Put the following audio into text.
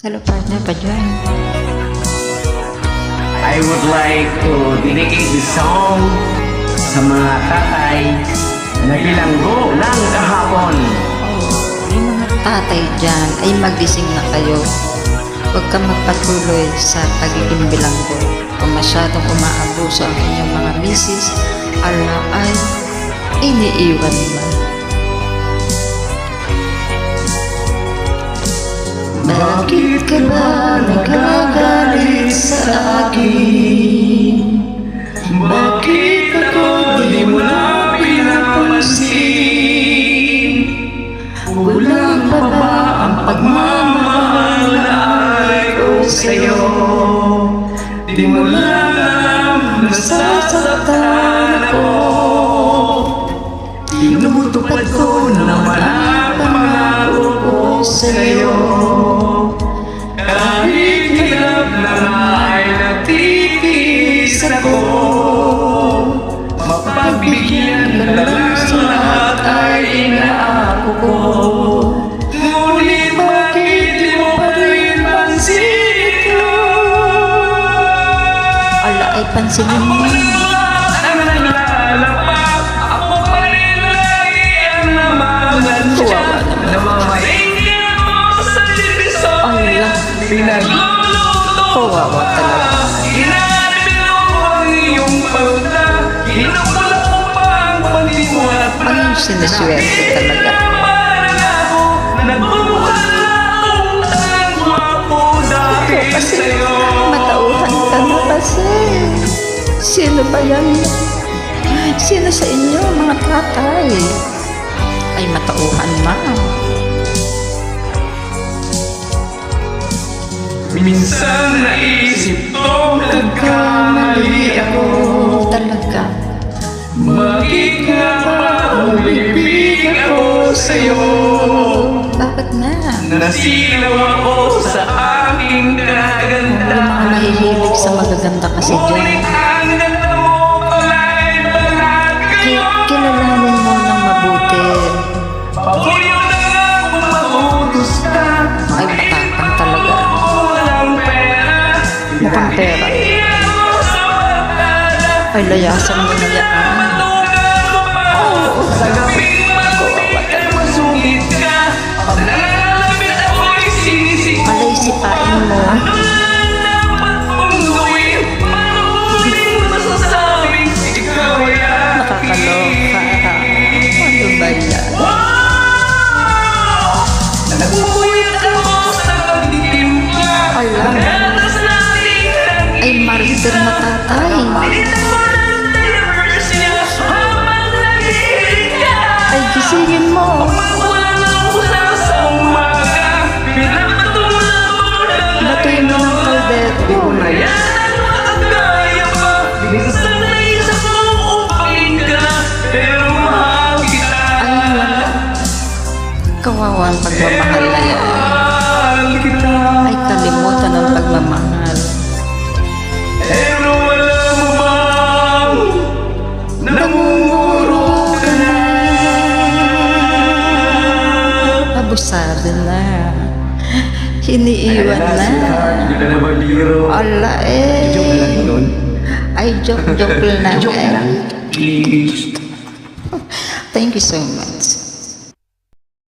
Hello partner pa dyan. I would like to dedicate this song sa mga tatay na bilanggo ng kahapon. Yung mga tatay dyan ay magising na kayo. Huwag ka magpatuloy sa pagiging bilanggo. Kung masyadong umaabuso ang inyong mga misis, Allah ay iniiwan mo. Bakit ka ba nagagalit sa akin? Bakit ako di mo na pinapansin? Kulang pa ba ang pagmamahal na ay ko sa'yo? Di mo lang alam nasasaktan ako. Tinutupad ko naman ang pangako ko sa'yo. Kahit hirap na nga ay natitiis ako. Mapagbigyan ka lang sa lahat ay inaako ko. Ngunit bakit di mo pa rin pansin ko? Allah ay pansinin mo. Ang naglalapak, ako pa rin lagi ang namamansin. Kawawa naman. Namamainggit mo sa divisoria. Allah. Pinagluluto. Kawawa talaga. Hinanapin mo ang iyong pagda. Hinulak mo pa ang pansin mo at Ano yung siniswerte talaga? nagmumukha na akong ang gwapo dahil Kasi sa'yo. matauhan ka na kasi. Sino ba yan? Sino sa inyo mga tatay? Ay matauhan na. Minsan naisip ko nagkamali ako. Talaga. Bakit nga ba umibig ako sa'yo? Bakit na? Nasilaw ako sa aking Yung mga kagandahan. nahihilig sa magaganda kasi Ngunit dyan. ang ganda mo pala'y balat kayo. Kilalanin mo ng mabuti. Pabulyo na nga kung mautos ka. Ay matapang talaga. Walang pera. Mukhang pera. Iyan mo sa barkada. Ay layasan mo na yan. Matugan mo pa. Sa gabing malamig ay masungit ka. Pag nangangalapit ako'y sinisik. Malay sipain mo. Ano lang dapat kong gawin? Paano huling masasabing ikaw ay Nakakaloka. Ano ba yan? Wow! Nagpupuyat ako sa pagtitimpla. Ala. Pagkatas natin ang Ay martir na tatay. palitan mo ng diapers niya habang nagigiling ka. Ay gisingin mo. Pagwala mo sa umaga, pinapatulan mo ng Batuin mo ng kaldero. yan ang makakaya pa. Minsan naisip mo upangin ka, pero mahal kita. Ay wala. Kawawa ang pagmamahal na yan. Mahal kita. Ay kalimutan ang pagmamahal. Pero wala mo bang namumuro ka na? Abusado na. Hiniiwan na. Hindi ka na baliro. Ala eh. Joke lang yun. Ay joke lang Joke eh. lang. Please. Thank you so much.